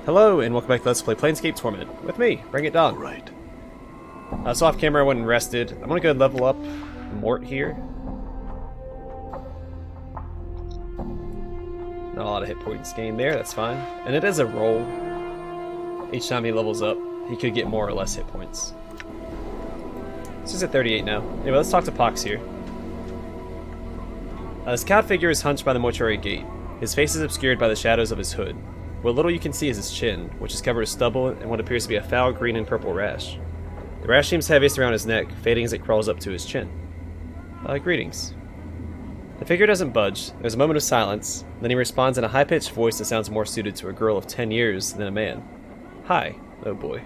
Hello, and welcome back to Let's Play Planescape Torment with me, BringItDon. Right. So off camera I went and rested. I'm gonna go level up Mort here. Not a lot of hit points gained there, that's fine. And it is a roll. Each time he levels up, he could get more or less hit points. This is at 38 now. Anyway, let's talk to Pox here. This cat figure is hunched by the mortuary gate. His face is obscured by the shadows of his hood. What little you can see is his chin, which is covered with stubble and what appears to be a foul green and purple rash. The rash seems heaviest around his neck, fading as it crawls up to his chin. Greetings. The figure doesn't budge. There's a moment of silence, then he responds in a high-pitched voice that sounds more suited to a girl of 10 years than a man. Hi. Oh boy.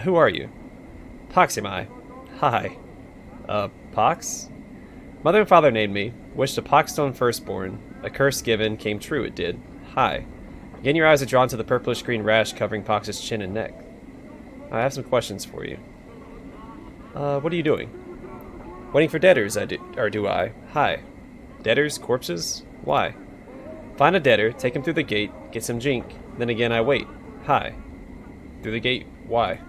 Who are you? Pox am I. Hi. Pox? Mother and father named me. Wished a Poxstone firstborn. A curse given, came true it did. Hi. Again, your eyes are drawn to the purplish-green rash covering Pox's chin and neck. I have some questions for you. What are you doing? Waiting for debtors, or do I? Hi. Debtors? Corpses? Why? Find a debtor, take him through the gate, get some jink, then again I wait. Hi. Through the gate? Why?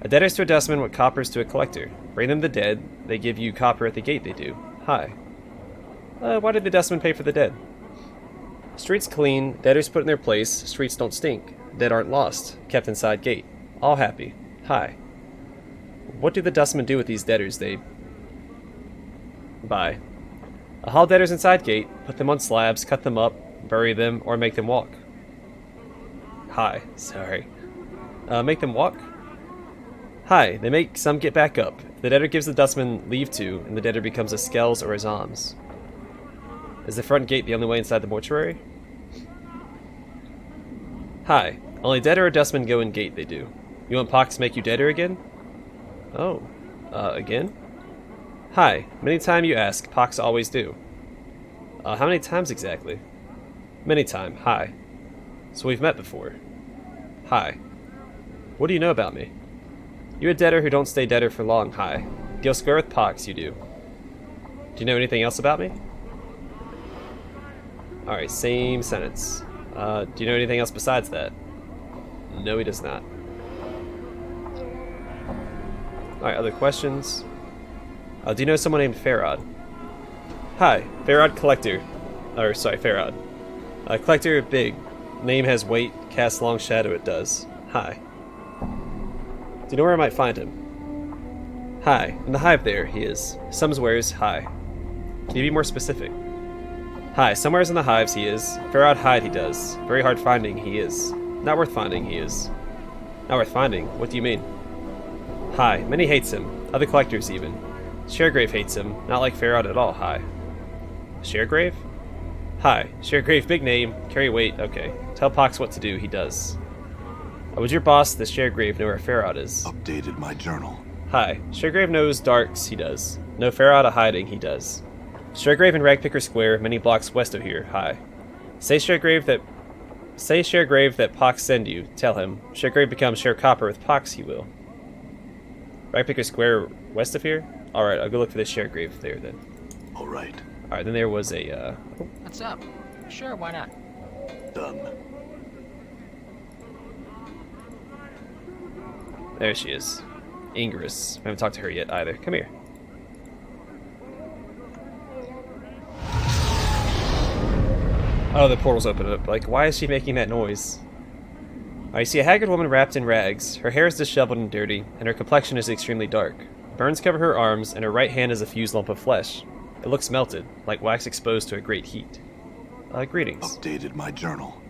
A debtor's to a dustman what copper's to a collector. Bring them the dead, they give you copper at the gate they do. Hi. Why did the dustman pay for the dead? Streets clean, debtors put in their place, streets don't stink. Dead aren't lost, kept inside gate. All happy. Hi. What do the dustmen do with these debtors they buy? Haul debtors inside gate, put them on slabs, cut them up, bury them, or make them walk. Hi. Sorry. Make them walk? Hi. They make some get back up. The debtor gives the dustman leave to, and the debtor becomes a skells or a zoms. Is the front gate the only way inside the mortuary? Hi. Only debtor or dustman go in gate, they do. You want Pox to make you debtor again? Oh. Again? Hi. Many time you ask, Pox always do. How many times exactly? Many time. Hi. So we've met before. Hi. What do you know about me? You a debtor who don't stay debtor for long, hi. Deal square with Pox, you do. Do you know anything else about me? Alright, same sentence. Do you know anything else besides that? No, he does not. Alright, other questions? Do you know someone named Farod? Hi, Farod Collector. Farod. Collector big. Name has weight, casts long shadow it does. Hi. Do you know where I might find him? Hi, in the Hive there, he is. Somewheres, hi. Can you be more specific? Hi, somewheres in the Hives he is. Farod hide he does. Very hard finding he is. Not worth finding he is. Not worth finding? What do you mean? Hi, many hates him. Other collectors even. Sharegrave hates him. Not like Farod at all, hi. Sharegrave? Hi, Sharegrave big name. Carry weight, okay. Tell Pox what to do, he does. Would your boss, the Sharegrave, know where Farod is? Updated my journal. Hi, Sharegrave knows darks, he does. No Farod a hiding, he does. Sharegrave in Ragpicker Square, many blocks west of here. Hi. Say Sharegrave that Pox send you. Tell him. Sharegrave becomes Share Copper with Pox, he will. Ragpicker Square west of here? Alright, I'll go look for the Sharegrave there then. Alright. Alright, then there was a, What's up? Sure, why not? Done. There she is. Ingress. I haven't talked to her yet either. Come here. Oh, the portal's opened up. Like, why is she making that noise? I see a haggard woman wrapped in rags. Her hair is disheveled and dirty, and her complexion is extremely dark. Burns cover her arms, and her right hand is a fused lump of flesh. It looks melted, like wax exposed to a great heat. Greetings. Updated my journal.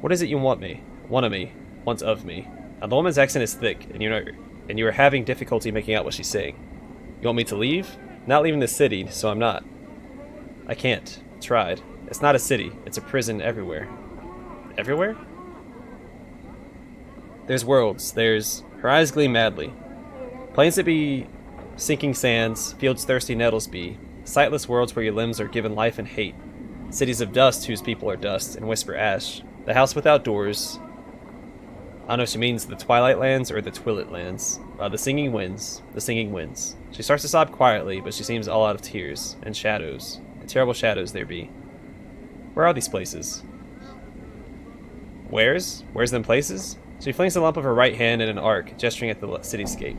What is it you want me? Want of me. Want of me. The woman's accent is thick, and you are having difficulty making out what she's saying. You want me to leave? Not leaving the city, so I'm not. I can't. Tried. It's not a city. It's a prison everywhere. Everywhere? There's worlds. There's... Her eyes gleam madly. Plains that be sinking sands, fields thirsty nettles be, sightless worlds where your limbs are given life and hate, cities of dust whose people are dust and whisper ash, the house without doors. I don't know if she means the Twilight Lands or the Twillet Lands. The singing winds. The singing winds. She starts to sob quietly, but she seems all out of tears and shadows. And terrible shadows there be. Where are these places? Where's? Where's them places? She flings the lump of her right hand in an arc, gesturing at the cityscape.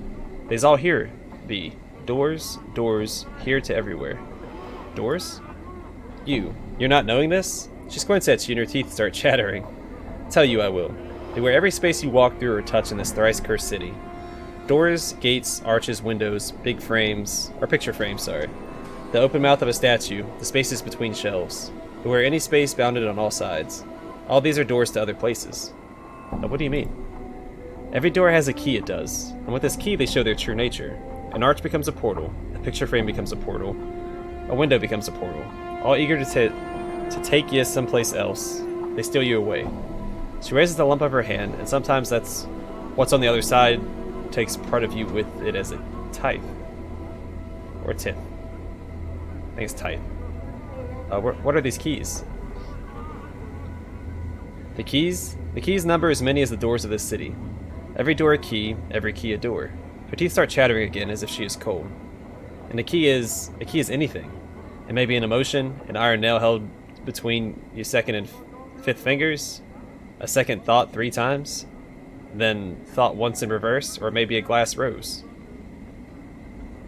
They's all here be. Doors, doors, here to everywhere. Doors? You're not knowing this? She squints at you and her teeth start chattering. Tell you I will. They wear every space you walk through or touch in this thrice-cursed city. Doors, gates, arches, windows, big frames, or picture frames, sorry. The open mouth of a statue, the spaces between shelves. They wear any space bounded on all sides. All these are doors to other places. Now, what do you mean? Every door has a key, it does. And with this key, they show their true nature. An arch becomes a portal. A picture frame becomes a portal. A window becomes a portal. All eager to take you someplace else. They steal you away. She raises the lump of her hand, and sometimes that's what's on the other side takes part of you with it as a tithe. Or tithe. I think it's tithe. What are these keys? The keys number as many as the doors of this city. Every door a key, every key a door. Her teeth start chattering again as if she is cold. And a key is anything. It may be an emotion, an iron nail held between your second and fifth fingers, a second thought 3 times, then thought once in reverse, or maybe a glass rose.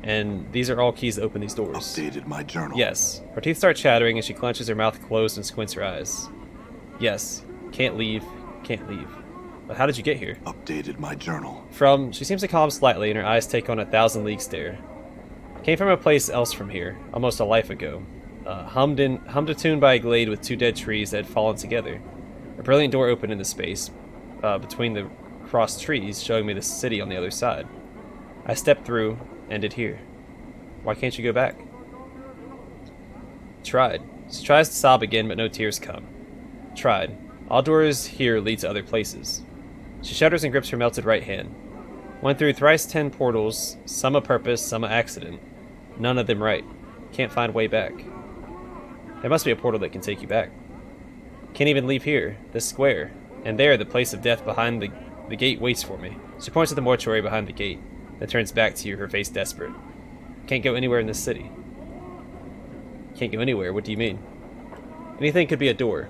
And these are all keys to open these doors. Updated my journal. Yes. Her teeth start chattering and she clenches her mouth closed and squints her eyes. Yes. Can't leave. Can't leave. But how did you get here? Updated my journal. She seems to calm slightly and her eyes take on a 1,000-league stare. Came from a place else from here, almost a life ago. Hummed a tune by a glade with 2 dead trees that had fallen together. A brilliant door opened into space, between the crossed trees, showing me the city on the other side. I stepped through, ended here. Why can't you go back? Tried. She tries to sob again, but no tears come. Tried. All doors here lead to other places. She shudders and grips her melted right hand. Went through thrice 10 portals, some a purpose, some a accident. None of them right. Can't find way back. There must be a portal that can take you back. Can't even leave here, this square. And there, the place of death behind the gate waits for me. She points to the mortuary behind the gate, then turns back to you, her face desperate. Can't go anywhere in this city. Can't go anywhere, what do you mean? Anything could be a door.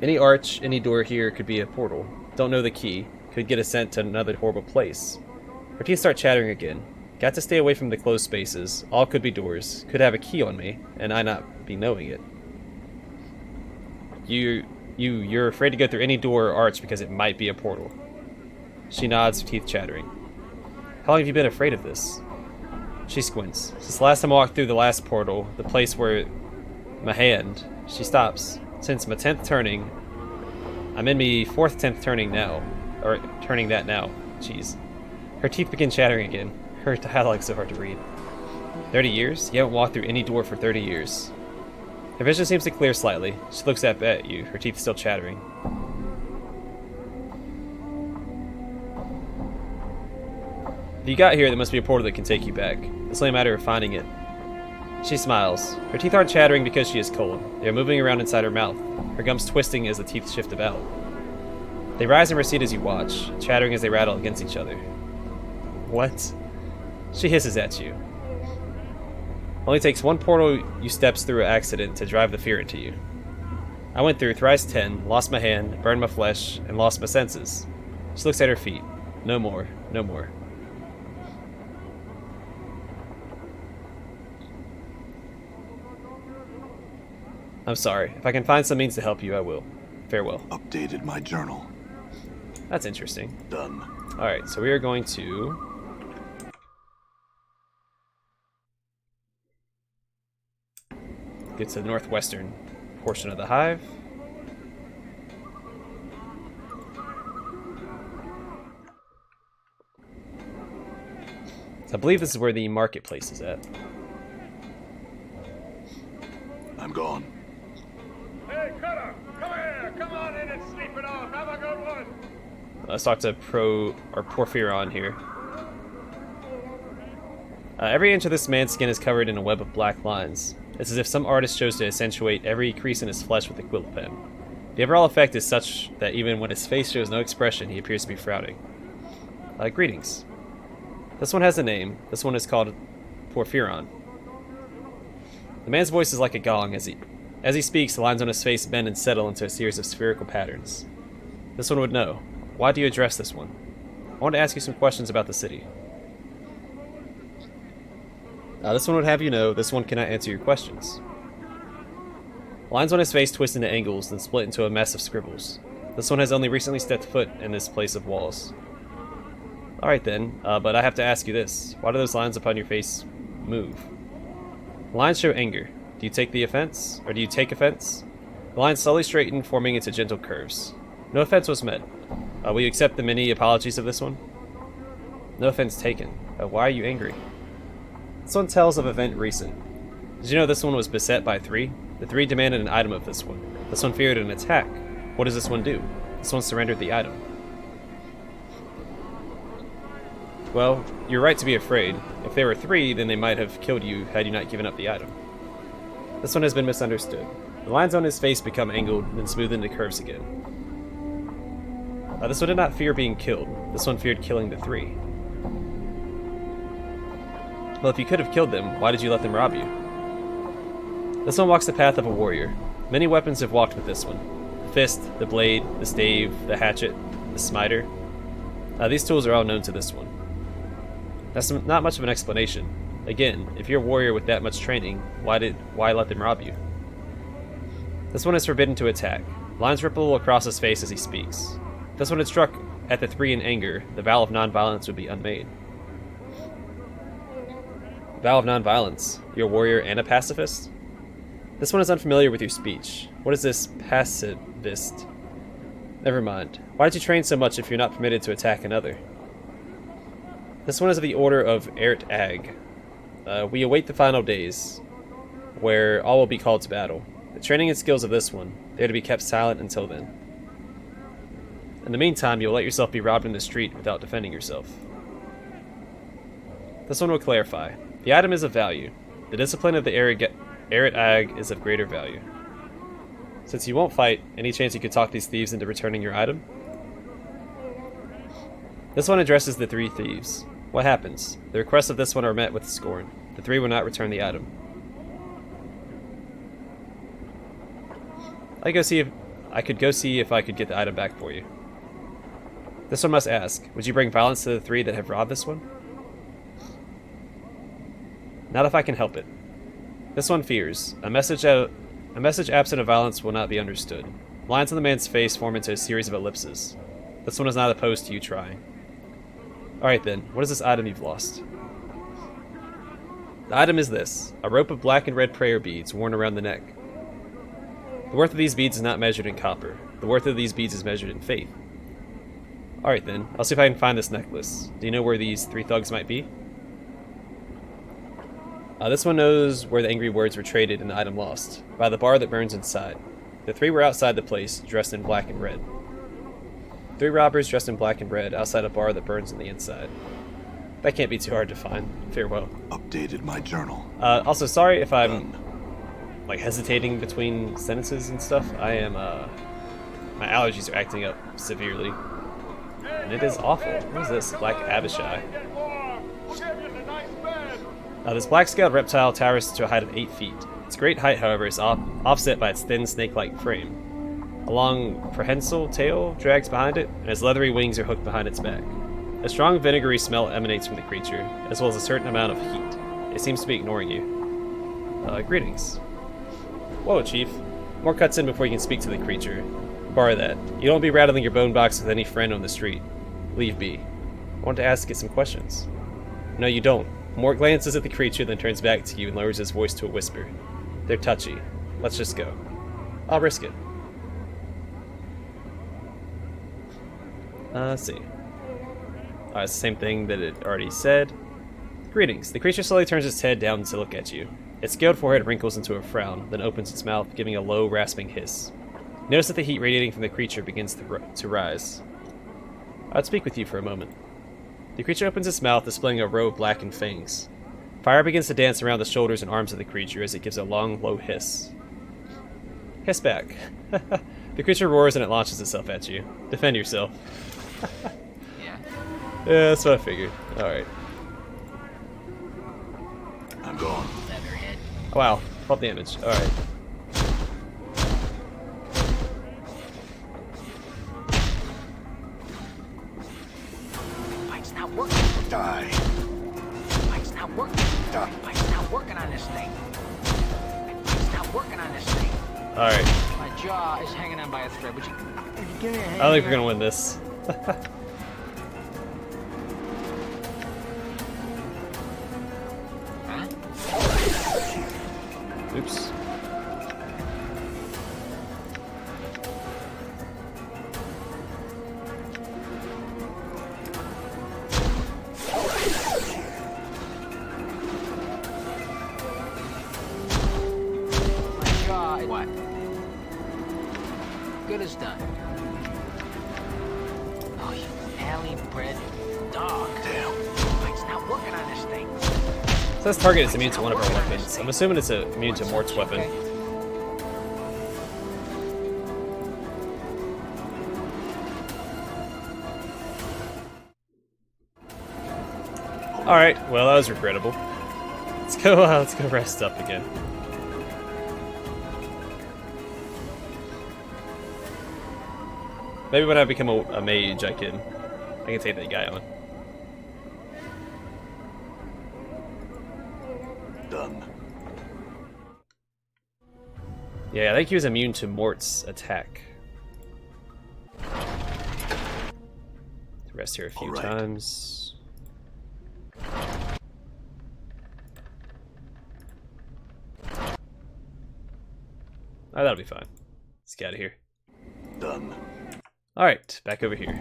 Any arch, any door here could be a portal. Don't know the key. Could get us sent to another horrible place. Her teeth start chattering again. Got to stay away from the closed spaces. All could be doors. Could have a key on me, and I not be knowing it. You're afraid to go through any door or arch because it might be a portal. She nods, her teeth chattering. How long have you been afraid of this? She squints. Since the last time I walked through the last portal, the place where my hand, she stops. Since my 10th turning, I'm in me 4th 10th turning now. Or turning that now. Jeez. Her teeth begin chattering again. Her dialogue's so hard to read. 30 years? You haven't walked through any door for 30 years. Her vision seems to clear slightly. She looks up at you, her teeth still chattering. If you got here, there must be a portal that can take you back. It's only a matter of finding it. She smiles. Her teeth aren't chattering because she is cold. They are moving around inside her mouth, her gums twisting as the teeth shift about. They rise and recede as you watch, chattering as they rattle against each other. What? She hisses at you. Only takes one portal you steps through an accident to drive the fear into you. I went through thrice 10, lost my hand, burned my flesh, and lost my senses. She looks at her feet. No more, no more. I'm sorry. If I can find some means to help you, I will. Farewell. Updated my journal. That's interesting. Done. Alright, so we are going to... get to the northwestern portion of the Hive. So I believe this is where the marketplace is at. I'm gone. Hey, Cutter! Come here! Come on in and sleep it off! Have a good one! Let's talk to Porphyrion here. Every inch of this man's skin is covered in a web of black lines. It's as if some artist chose to accentuate every crease in his flesh with a quill pen. The overall effect is such that even when his face shows no expression, he appears to be frowning. Greetings. This one has a name. This one is called Porphyrion. The man's voice is like a gong. As he speaks, the lines on his face bend and settle into a series of spherical patterns. This one would know. Why do you address this one? I want to ask you some questions about the city. This one would have you know, this one cannot answer your questions. Lines on his face twist into angles, then split into a mess of scribbles. This one has only recently stepped foot in this place of walls. Alright then, but I have to ask you this. Why do those lines upon your face move? The lines show anger. Do you take the offense? Or do you take offense? The lines slowly straighten, forming into gentle curves. No offense was meant. Will you accept the many apologies of this one? No offense taken. Why are you angry? This one tells of event recent. Did you know this one was beset by 3? The 3 demanded an item of this one. This one feared an attack. What does this one do? This one surrendered the item. Well, you're right to be afraid. If there were 3, then they might have killed you had you not given up the item. This one has been misunderstood. The lines on his face become angled, then smooth into curves again. This one did not fear being killed. This one feared killing the 3. Well, if you could have killed them, why did you let them rob you? This one walks the path of a warrior. Many weapons have walked with this one. The fist, the blade, the stave, the hatchet, the smiter. These tools are all known to this one. That's not much of an explanation. Again, if you're a warrior with that much training, why let them rob you? This one is forbidden to attack. Lines ripple across his face as he speaks. If this one had struck at the 3 in anger, the vow of non-violence would be unmade. Vow of non-violence? You're a warrior and a pacifist? This one is unfamiliar with your speech. What is this pacifist? Never mind. Why did you train so much if you're not permitted to attack another? This one is of the Order of Ert Ag. We await the final days, where all will be called to battle. The training and skills of this one, they are to be kept silent until then. In the meantime, you'll let yourself be robbed in the street without defending yourself. This one will clarify. The item is of value. The discipline of the Eret Ag is of greater value. Since you won't fight, any chance you could talk these thieves into returning your item? This one addresses the 3 thieves. What happens? The requests of this one are met with scorn. The 3 will not return the item. I could go see if I could get the item back for you. This one must ask, would you bring violence to the 3 that have robbed this one? Not if I can help it. This one fears. A message absent of violence will not be understood. Lines on the man's face form into a series of ellipses. This one is not opposed to you trying. Alright then, what is this item you've lost? The item is this, a rope of black and red prayer beads worn around the neck. The worth of these beads is not measured in copper. The worth of these beads is measured in faith. Alright then, I'll see if I can find this necklace. Do you know where these 3 thugs might be? This one knows where the angry words were traded and the item lost, by the bar that burns inside. The 3 were outside the place, dressed in black and red. 3 robbers dressed in black and red outside a bar that burns on the inside. That can't be too hard to find. Farewell. Updated my journal. Also, sorry if I'm hesitating between sentences and stuff. I am my allergies are acting up severely. And it is awful. What is this? Black Abishai. This black-scaled reptile towers to a height of 8 feet. Its great height, however, is offset by its thin, snake-like frame. A long, prehensile tail drags behind it, and its leathery wings are hooked behind its back. A strong vinegary smell emanates from the creature, as well as a certain amount of heat. It seems to be ignoring you. Greetings. Whoa, Chief. More cuts in before you can speak to the creature. Bar that. You don't be rattling your bone box with any friend on the street. Leave be. I want to ask you some questions. No, you don't. More glances at the creature, then turns back to you and lowers his voice to a whisper. They're touchy. Let's just go. I'll risk it. Let's see. It's the same thing that it already said. Greetings. The creature slowly turns its head down to look at you. Its scaled forehead wrinkles into a frown, then opens its mouth, giving a low, rasping hiss. Notice that the heat radiating from the creature begins to rise. I'd speak with you for a moment. The creature opens its mouth, displaying a row of blackened fangs. Fire begins to dance around the shoulders and arms of the creature as it gives a long, low hiss. Hiss back. The creature roars and it launches itself at you. Defend yourself. Yeah. Yeah, that's what I figured. Alright. I'm gone. Leatherhead. Wow. 12 damage. Alright. Die. Mike's not working. Mike's not working on this thing. Mike's not working on this thing. Alright. My jaw is hanging on by a thread. Would you give me a hand? I think we're gonna win this. Huh? Oops. My jaw is what? Good as done. Oh, you alley-bred dog. Damn. Mike's not working on this thing. So this target is immune to one of our weapons. I'm assuming it's immune to Mort's weapon. Okay. Alright, well that was regrettable. Let's go rest up again. Maybe when I become a mage I can take that guy on. Done. Yeah, I think he was immune to Mort's attack. Rest here a few All right. times. Oh, that'll be fine. Let's get out of here. Done. Alright, back over here.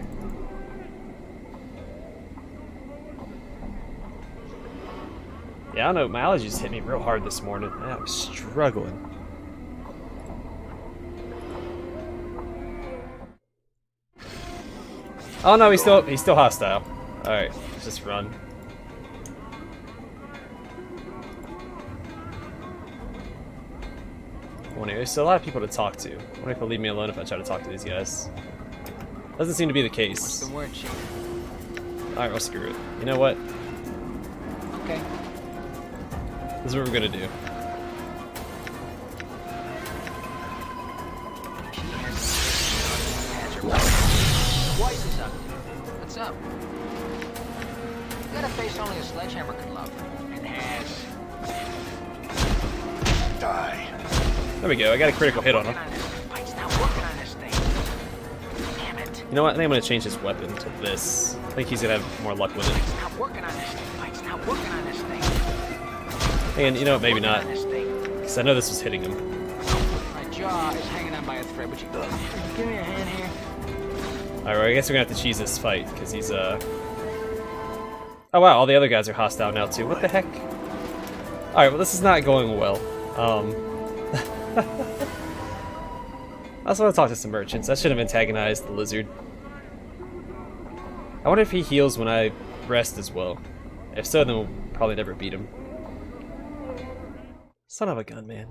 Yeah, I don't know, my allergies hit me real hard this morning. I'm struggling. Oh no, he's still hostile. Alright, let's just run. There's still a lot of people to talk to. I wonder if they'll leave me alone if I try to talk to these guys. Doesn't seem to be the What's case. the word, Chief? Alright, well screw it. You know what? Okay. This is what we're gonna do. She has her voice is up. What's up? You got a face only a sledgehammer could love. And has. Die. There we go, I got a critical hit on him. Mike's not working on this thing. Damn it. You know what? I think I'm gonna change his weapon to this. I think he's gonna have more luck with it. Mike's not working on this thing. Mike's not working on this thing. And you know what? Maybe not. Working on this thing. Because I know this was hitting him. My jaw is hanging on by a thread. Would you give me a hand here? Alright, well, I guess we're gonna have to cheese this fight, because he's, Oh wow, all the other guys are hostile now, too. What the heck? Alright, well, this is not going well. I also want to talk to some merchants. I should have antagonized the lizard. I wonder if he heals when I rest as well. If so, then we'll probably never beat him. Son of a gun, man.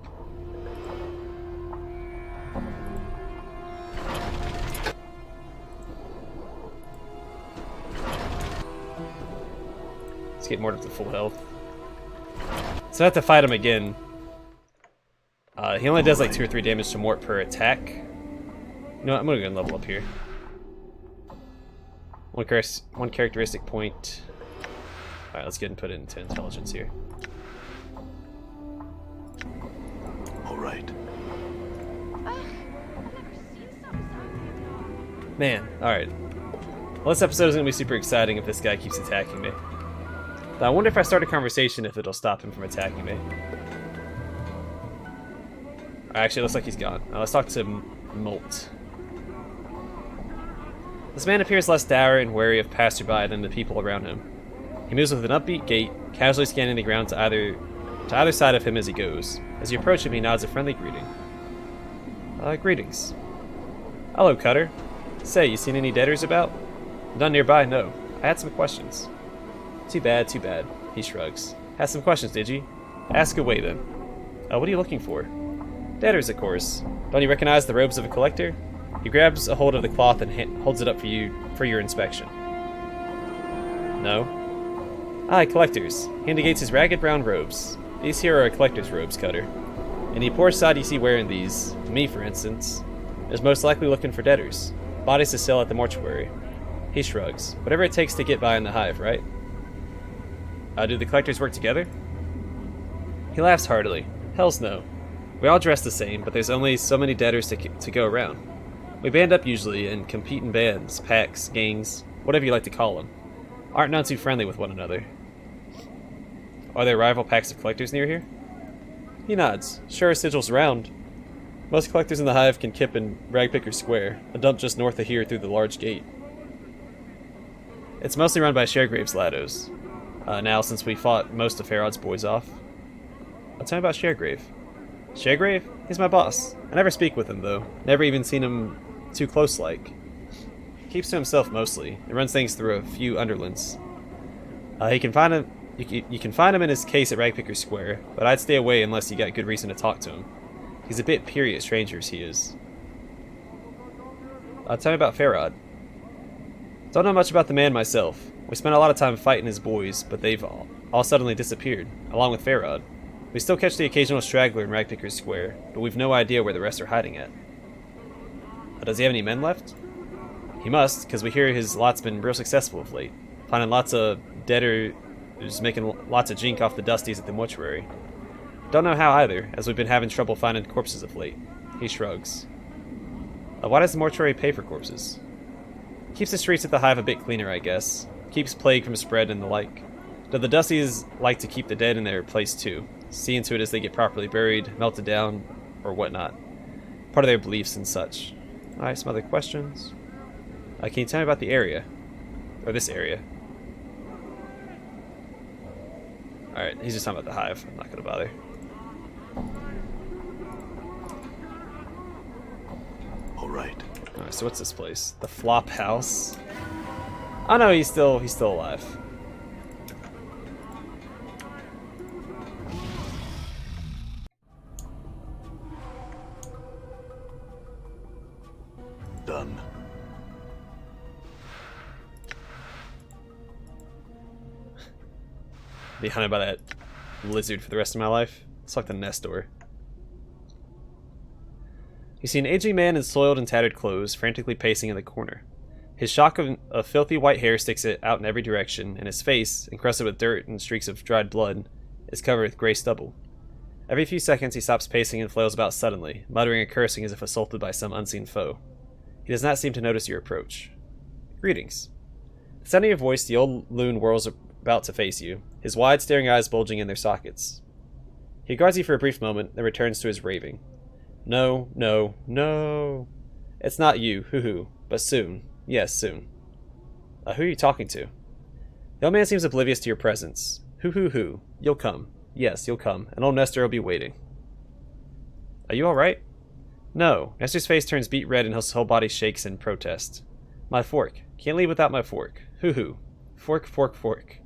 Let's get Mort up to full health. So I have to fight him again. He only does like 2 or 3 damage to Mort per attack. You know what, I'm gonna go and level up here. One characteristic point. Alright, let's get and put it into intelligence here. Alright. Man, alright. Well, this episode is gonna be super exciting if this guy keeps attacking me. But I wonder if I start a conversation if it'll stop him from attacking me. Actually, it looks like he's gone. Let's talk to Molt. This man appears less dour and wary of passerby than the people around him. He moves with an upbeat gait, casually scanning the ground to either side of him as he goes. As you approach him, he nods a friendly greeting. Greetings. Hello, Cutter. Say, you seen any debtors about? None nearby, no. I had some questions. Too bad, too bad. He shrugs. Had some questions, did you? Ask away, then. What are you looking for? Debtors, of course. Don't you recognize the robes of a collector? He grabs a hold of the cloth and holds it up for your inspection. No? Aye, collectors. He indicates his ragged brown robes. These here are collector's robes, Cutter. Any poor sod you see wearing these, me for instance, is most likely looking for debtors. Bodies to sell at the mortuary. He shrugs. Whatever it takes to get by in the Hive, right? Do the collectors work together? He laughs heartily. Hells no. We all dress the same, but there's only so many debtors to go around. We band up usually and compete in bands, packs, gangs, whatever you like to call them. Aren't none too friendly with one another. Are there rival packs of collectors near here? He nods. Sure, Sigil's around. Most collectors in the Hive can kip in Ragpicker Square, a dump just north of here through the large gate. It's mostly run by Sharegrave's Lados. Now, since we fought most of Herod's boys off. I'll tell you about Sharegrave. Sharegrave? He's my boss. I never speak with him, though. Never even seen him too close-like. Keeps to himself mostly, and runs things through a few underlings. You can find him in his case at Ragpicker Square, but I'd stay away unless you got good reason to talk to him. He's a bit peery at strangers, he is. Tell me about Herod. Don't know much about the man myself. We spent a lot of time fighting his boys, but they've all suddenly disappeared, along with Herod. We still catch the occasional straggler in Ragpicker Square, but we've no idea where the rest are hiding at. Does he have any men left? He must, because we hear his lot's been real successful of late, finding lots of debtors making lots of jink off the dusties at the mortuary. Don't know how either, as we've been having trouble finding corpses of late. He shrugs. Why does the mortuary pay for corpses? Keeps the streets at the Hive a bit cleaner, I guess. Keeps plague from spread and the like. Though the dusties like to keep the dead in their place too, seeing to it as they get properly buried, melted down, or whatnot. Part of their beliefs and such. Alright, some other questions. Can you tell me about the area? Or this area? Alright, he's just talking about the Hive. I'm not gonna bother. Alright. Alright, so what's this place? The Flop House? Oh no, he's still alive. Done. Be hunted by that lizard for the rest of my life. It's like the Nestor. You see an aging man in soiled and tattered clothes, frantically pacing in the corner. His shock of filthy white hair sticks out in every direction, and his face, encrusted with dirt and streaks of dried blood, is covered with gray stubble. Every few seconds he stops pacing and flails about suddenly, muttering and cursing as if assaulted by some unseen foe. He does not seem to notice your approach. Greetings. At the sound of your voice, the old loon whirls about to face you, his wide staring eyes bulging in their sockets. He regards you for a brief moment, then returns to his raving. No, no, no. It's not you, hoo-hoo, but soon. Yes, soon. Who are you talking to? The old man seems oblivious to your presence. Hoo-hoo-hoo. You'll come. Yes, you'll come, and old Nestor will be waiting. Are you alright? No. Nestor's face turns beet red and his whole body shakes in protest. My fork. Can't leave without my fork. Hoo-hoo. Fork, fork, fork.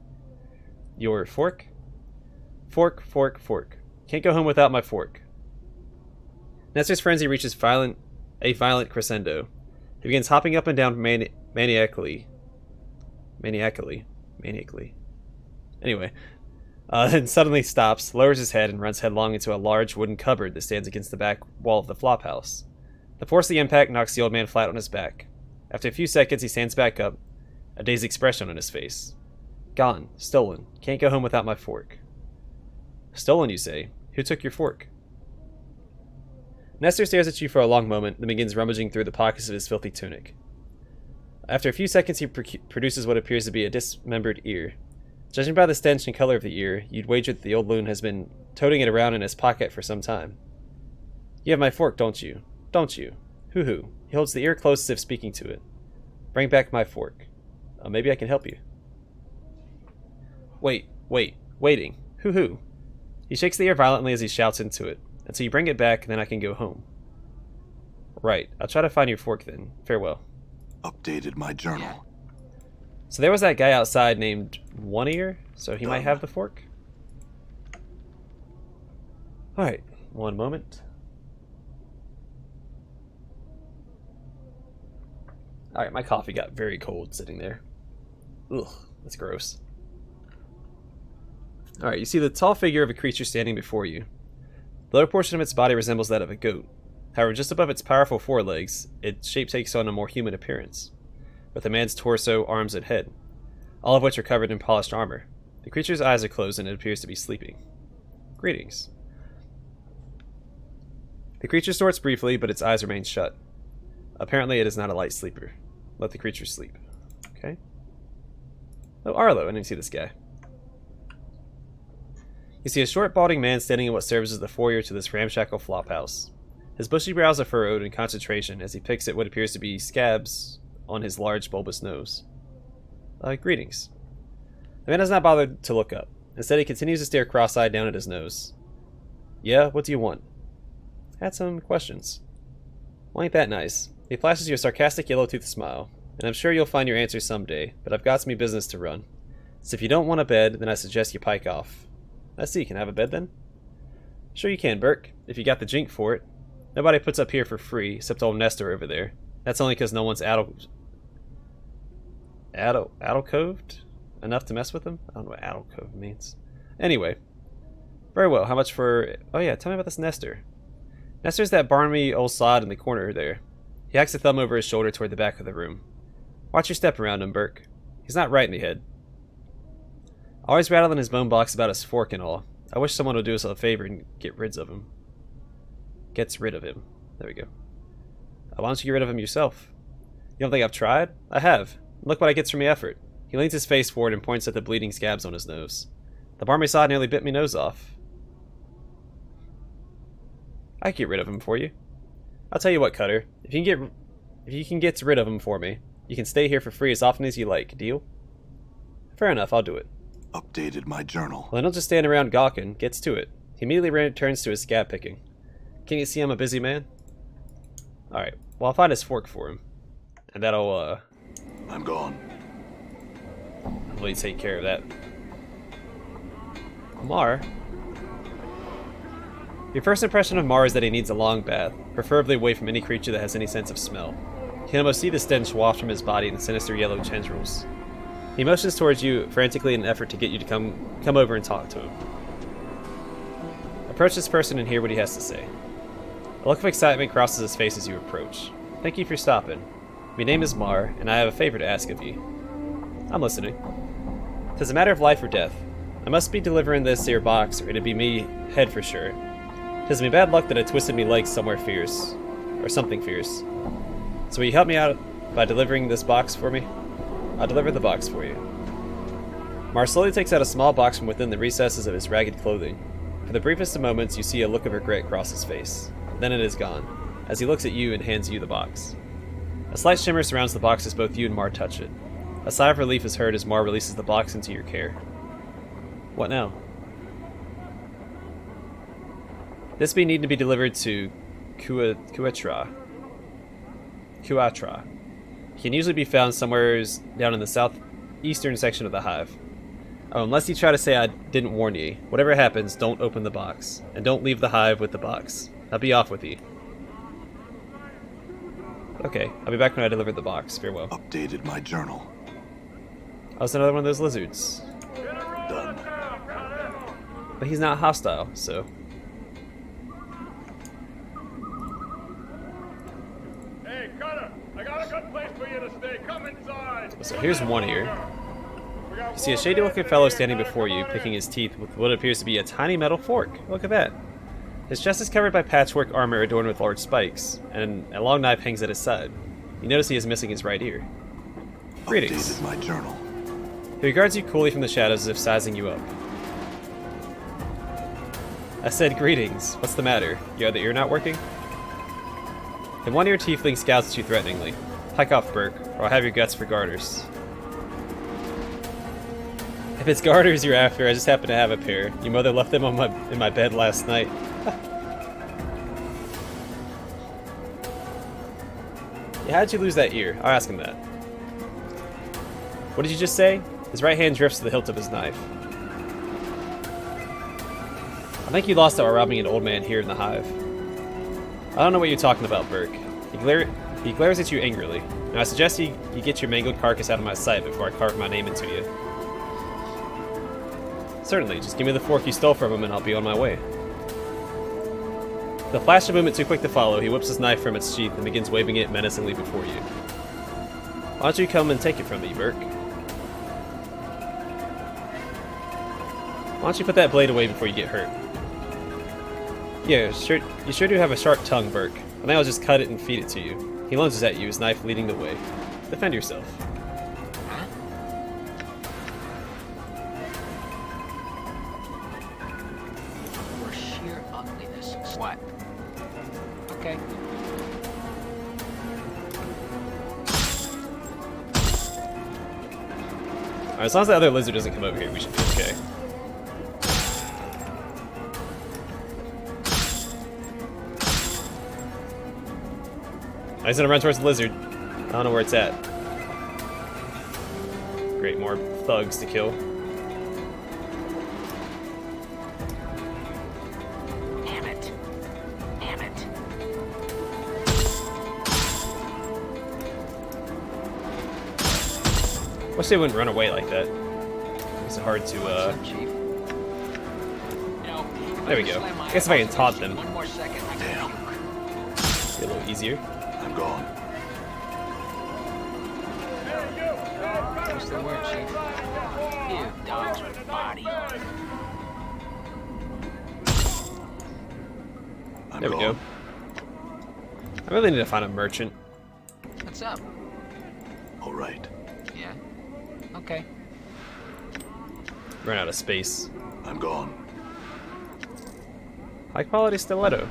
Your fork? Fork, fork, fork. Can't go home without my fork. Nestor's frenzy reaches a violent crescendo. He begins hopping up and down maniacally. Anyway, then suddenly stops, lowers his head, and runs headlong into a large wooden cupboard that stands against the back wall of the flop house. The force of the impact knocks the old man flat on his back. After a few seconds, he stands back up, a dazed expression on his face. Gone. Stolen. Can't go home without my fork. Stolen, you say? Who took your fork? Nestor stares at you for a long moment, then begins rummaging through the pockets of his filthy tunic. After a few seconds, he produces what appears to be a dismembered ear. Judging by the stench and color of the ear, you'd wager that the old loon has been toting it around in his pocket for some time. You have my fork, don't you? Don't you? Hoo-hoo. He holds the ear close as if speaking to it. Bring back my fork. Maybe I can help you. Waiting. Hoo-hoo. He shakes the ear violently as he shouts into it. Until you bring it back, then I can go home. Right. I'll try to find your fork then. Farewell. Updated my journal. So there was that guy outside named One Ear, so he might have the fork. Alright, one moment. Alright, my coffee got very cold sitting there. Ugh, that's gross. Alright, you see the tall figure of a creature standing before you. The lower portion of its body resembles that of a goat. However, just above its powerful forelegs, its shape takes on a more human appearance, with a man's torso, arms, and head, all of which are covered in polished armor. The creature's eyes are closed and it appears to be sleeping. Greetings. The creature snorts briefly, but its eyes remain shut. Apparently it is not a light sleeper. Let the creature sleep. Okay. Oh, Arlo. I didn't see this guy. You see a short, balding man standing in what serves as the foyer to this ramshackle flophouse. His bushy brows are furrowed in concentration as he picks at what appears to be scabs on his large, bulbous nose. Greetings. The man does not bother to look up. Instead, he continues to stare cross-eyed down at his nose. Yeah, what do you want? Had some questions. Well, ain't that nice? He flashes you a sarcastic yellow-toothed smile. And I'm sure you'll find your answer someday, but I've got some business to run. So if you don't want a bed, then I suggest you pike off. I see, can I have a bed then? Sure you can, Burke, if you got the jink for it. Nobody puts up here for free, except old Nestor over there. That's only because no one's alcoved enough to mess with him? I don't know what alcove means. Anyway. Very well, how much for... Oh yeah, tell me about this Nestor. Nestor's that barmy old sod in the corner there. He hacks a thumb over his shoulder toward the back of the room. Watch your step around him, Burke. He's not right in the head. Always rattling his bone box about his fork and all. I wish someone would do us a favor and get rid of him. Gets rid of him. There we go. Why don't you get rid of him yourself? You don't think I've tried? I have. Look what I gets from the effort. He leans his face forward and points at the bleeding scabs on his nose. The barmy sod nearly bit me nose off. I can get rid of him for you. I'll tell you what, Cutter. If you can get rid of him for me, you can stay here for free as often as you like. Deal? Fair enough, I'll do it. Updated my journal. Well, then don't just stand around gawking. Gets to it. He immediately returns to his scab picking. Can you see I'm a busy man? Alright, well I'll find his fork for him. And that'll, I'm gone. I'll really take care of that. Mar? Your first impression of Mar is that he needs a long bath, preferably away from any creature that has any sense of smell. You can almost see the stench waft from his body in the sinister yellow tendrils. He motions towards you frantically in an effort to get you to come over and talk to him. Approach this person and hear what he has to say. A look of excitement crosses his face as you approach. Thank you for stopping. My name is Mar, and I have a favor to ask of you. I'm listening. 'Tis a matter of life or death. I must be delivering this here box, or it'd be me head for sure. 'Tis me bad luck that I twisted me legs somewhere fierce. Or something fierce. So will you help me out by delivering this box for me? I'll deliver the box for you. Mar slowly takes out a small box from within the recesses of his ragged clothing. For the briefest of moments, you see a look of regret cross his face. Then it is gone, as he looks at you and hands you the box. A slight shimmer surrounds the box as both you and Mar touch it. A sigh of relief is heard as Mar releases the box into your care. What now? This be needing to be delivered to Kuatra. He can usually be found somewhere down in the southeastern section of the Hive. Oh, unless you try to say I didn't warn ye. Whatever happens, don't open the box. And don't leave the Hive with the box. I'll be off with ye. Okay, I'll be back when I deliver the box. Farewell. Updated my journal. Oh, it's another one of those lizards. Done. But he's not hostile, so... Hey, Cutter, I got a good place for you to stay. Come inside. So here's one ear. You see a shady-looking fellow standing before you, picking his teeth with what appears to be a tiny metal fork. Look at that. His chest is covered by patchwork armor adorned with large spikes, and a long knife hangs at his side. You notice he is missing his right ear. Greetings. Updated my journal. He regards you coolly from the shadows as if sizing you up. I said greetings. What's the matter? Your other ear not working? The one-eared tiefling scowls at you threateningly. Pike off, Burke, or I'll have your guts for garters. If it's garters you're after, I just happen to have a pair. Your mother left them in my bed last night. Yeah, how'd you lose that ear? I'll ask him that. What did you just say? His right hand drifts to the hilt of his knife. I think you lost it while robbing an old man here in the Hive. I don't know what you're talking about, Burke. He glares at you angrily, and I suggest you get your mangled carcass out of my sight before I carve my name into you. Certainly, just give me the fork you stole from him and I'll be on my way. The flash of movement too quick to follow, he whips his knife from its sheath and begins waving it menacingly before you. Why don't you come and take it from me, Burke? Why don't you put that blade away before you get hurt? Yeah, sure. You sure do have a sharp tongue, Burke. I think I'll just cut it and feed it to you. He lunges at you, his knife leading the way. Defend yourself. Huh? For sheer ugliness. What? Okay. Alright, as long as the other lizard doesn't come over here, we should be okay. He's gonna run towards the lizard. I don't know where it's at. Great, more thugs to kill. Damn it. Damn it. Wish they wouldn't run away like that. It's hard to, What's up, Chief? No, There we go. I guess if I can taunt them, One more second. I Damn. can be a little easier. I'm gone. What's the word, Chief? You dogs with body armor. I'm There we gone. go. I really need to find a merchant. What's up? All right. Yeah. Okay. Run out of space. I'm gone. High quality stiletto.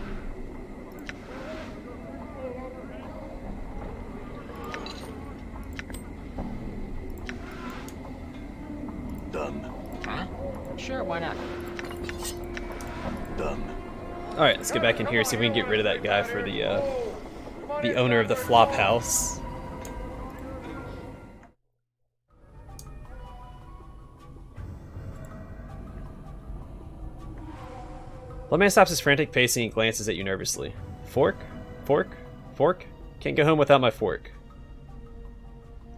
Done. Huh? Sure, why not? Done. Alright, let's get back in here, see if we can get rid of that guy for the owner of the flop house. Bloodman stops his frantic pacing and glances at you nervously. Fork? Fork? Fork? Can't go home without my fork.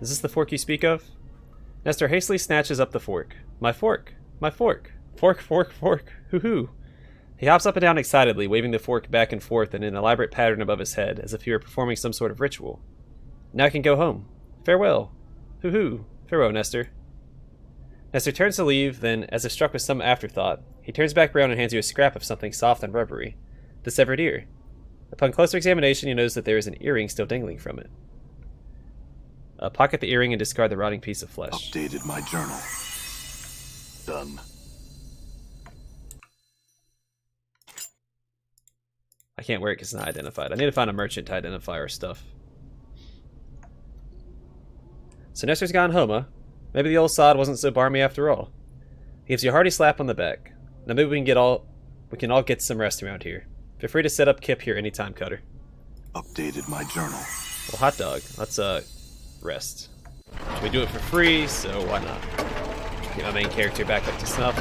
Is this the fork you speak of? Nestor hastily snatches up the fork. My fork! My fork! Fork, fork, fork! Hoo-hoo! He hops up and down excitedly, waving the fork back and forth in an elaborate pattern above his head, as if he were performing some sort of ritual. Now I can go home. Farewell! Hoo-hoo! Farewell, Nestor. Nestor turns to leave, then, as if struck with some afterthought, he turns back around and hands you a scrap of something soft and rubbery. The severed ear. Upon closer examination, you notice that there is an earring still dangling from it. Pocket the earring and discard the rotting piece of flesh. Updated my journal. Done. I can't wear it because it's not identified. I need to find a merchant to identify our stuff. So Nestor's gone home, huh? Maybe the old sod wasn't so barmy after all. He gives you a hearty slap on the back. Now maybe we can all get some rest around here. Feel free to set up Kip here anytime, Cutter. Updated my journal. Well, hot dog. Let's rest. We do it for free, so why not? Get my main character back up to snuff.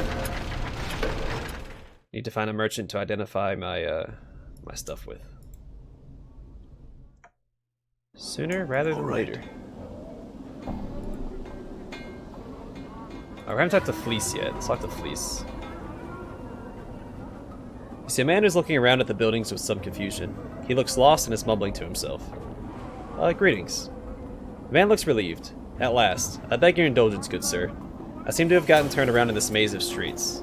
Need to find a merchant to identify my my stuff with. Sooner rather than later. Oh, we haven't talked to Fleece yet. Let's talk to Fleece. You see a man who's looking around at the buildings with some confusion. He looks lost and is mumbling to himself. Greetings. The man looks relieved. At last. I beg your indulgence, good sir. I seem to have gotten turned around in this maze of streets.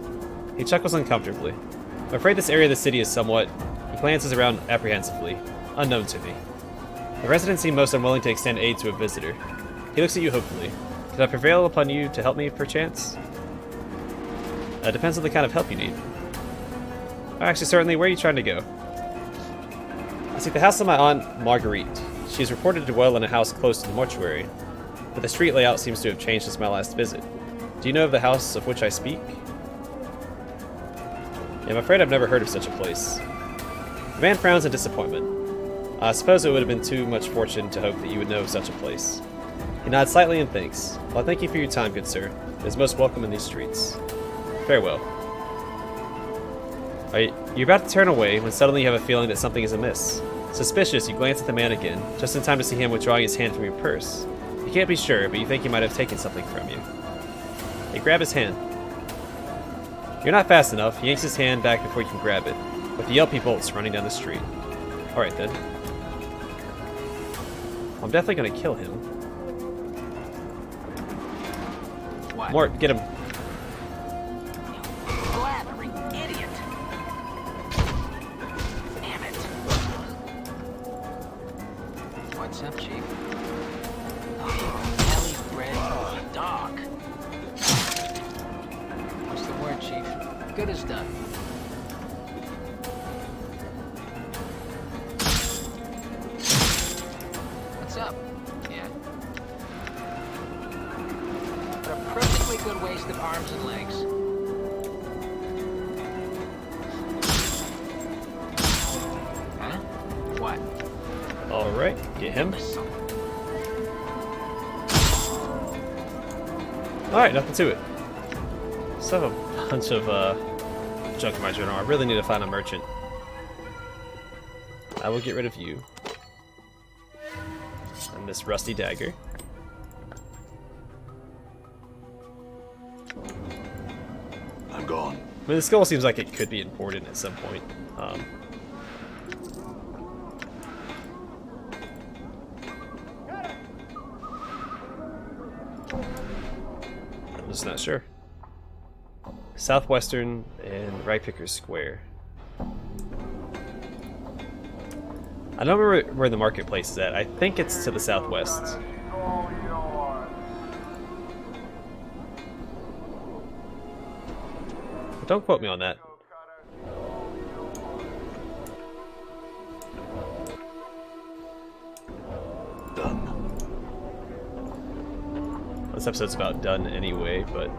He chuckles uncomfortably. I'm afraid this area of the city is somewhat... He glances around apprehensively. Unknown to me. The residents seem most unwilling to extend aid to a visitor. He looks at you hopefully. Could I prevail upon you to help me, perchance? Depends on the kind of help you need. Actually, certainly, where are you trying to go? I seek the house of my aunt, Marguerite. She is reported to dwell in a house close to the mortuary, but the street layout seems to have changed since my last visit. Do you know of the house of which I speak? Yeah, I'm afraid I've never heard of such a place. The man frowns in disappointment. I suppose it would have been too much fortune to hope that you would know of such a place. He nods slightly and thinks. Well, thank you for your time, good sir. It is most welcome in these streets. Farewell. You're about to turn away when suddenly you have a feeling that something is amiss. Suspicious, you glance at the man again, just in time to see him withdrawing his hand from your purse. You can't be sure, but you think he might have taken something from you. You grab his hand. You're not fast enough. He yanks his hand back before you can grab it. With the yelp, he bolts, running down the street. Alright then. I'm definitely gonna kill him. What? Mort, get him. good as done. What's up? Yeah. But a perfectly good waste of arms and legs. Huh? What? Alright, get him. Missile. Alright, nothing to it. Still have a bunch of junk in my journal. I really need to find a merchant. I will get rid of you. And this rusty dagger. I'm gone. I mean, the skull seems like it could be important at some point. I'm just not sure. Southwestern and Right Pickers Square. I don't remember where the marketplace is at. I think it's to the southwest. Don't quote me on that. Done. This episode's about done anyway, but...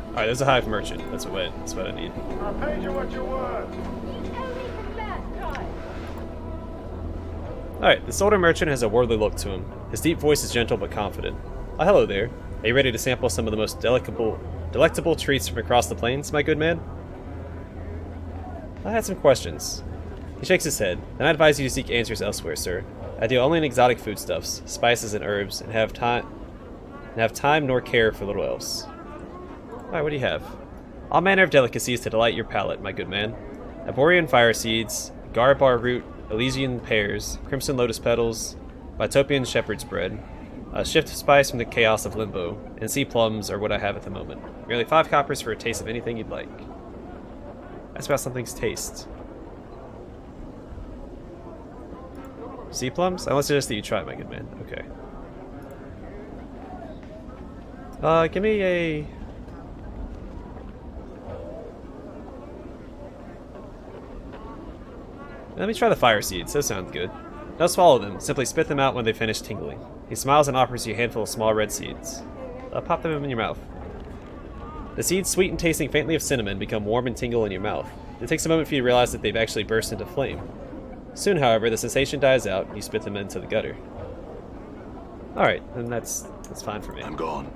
Alright, there's a Hive merchant. That's what I need. I paid you what you're worth. Alright, this older merchant has a worldly look to him. His deep voice is gentle but confident. Oh, hello there. Are you ready to sample some of the most delectable treats from across the plains, my good man? I had some questions. He shakes his head. Then I advise you to seek answers elsewhere, sir. I deal only in exotic foodstuffs, spices and herbs, and have time nor care for little else. Alright, what do you have? All manner of delicacies to delight your palate, my good man. Aborian fire seeds, garbar root, Elysian pears, crimson lotus petals, Mytopian shepherd's bread, a shift of spice from the chaos of limbo, and sea plums are what I have at the moment. Merely 5 coppers for a taste of anything you'd like. That's about something's taste. Sea plums? I want to suggest that you try it, my good man. Okay. Give me a... Let me try the fire seeds. Those sound good. Don't swallow them. Simply spit them out when they finish tingling. He smiles and offers you a handful of small red seeds. Pop them in your mouth. The seeds, sweet and tasting faintly of cinnamon, become warm and tingle in your mouth. It takes a moment for you to realize that they've actually burst into flame. Soon, however, the sensation dies out and you spit them into the gutter. Alright, then that's fine for me. I'm gone.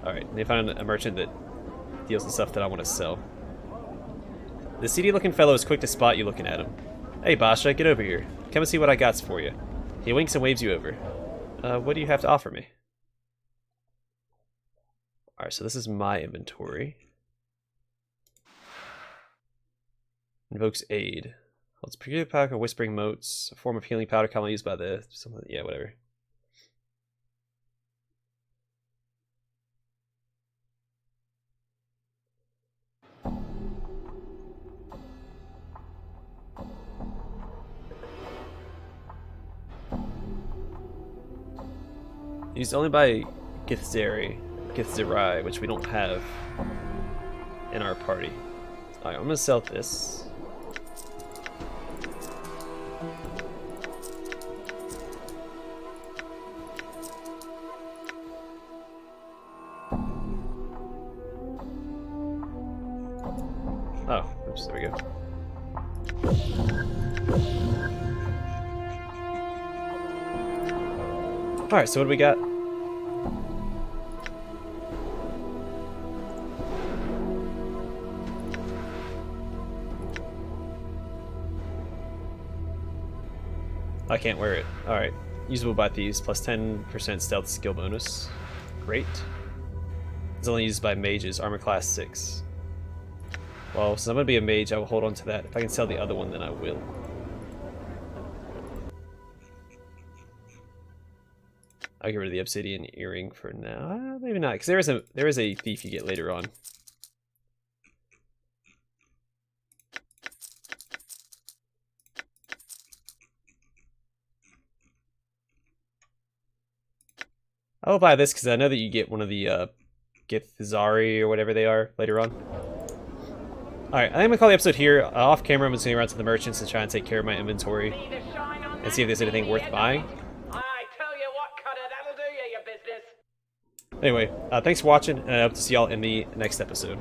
Alright, and they found a merchant that deals in stuff that I want to sell. The seedy looking fellow is quick to spot you looking at him. Hey Basha, get over here. Come and see what I got for you. He winks and waves you over. What do you have to offer me? Alright, so this is my inventory. Invokes aid. Let's procure a pack of whispering motes, a form of healing powder commonly used by the... yeah, whatever. Used only by Githzerai, which we don't have in our party. Alright, I'm gonna sell this. Oh, oops, there we go. Alright, so what do we got? I can't wear it. Alright. Usable by thieves, plus 10% stealth skill bonus. Great. It's only used by mages, armor class 6. Well, since I'm going to be a mage, I will hold on to that. If I can sell the other one, then I will. I'll get rid of the obsidian earring for now. Maybe not, because there is a thief you get later on. I will buy this because I know that you get one of the Githzari or whatever they are later on. Alright, I'm going to call the episode here. Off camera, I'm just going to run to the merchants and try and take care of my inventory and see if there's anything worth buying. I tell you what, Cutter, that'll do you, your business. Anyway, thanks for watching, and I hope to see y'all in the next episode.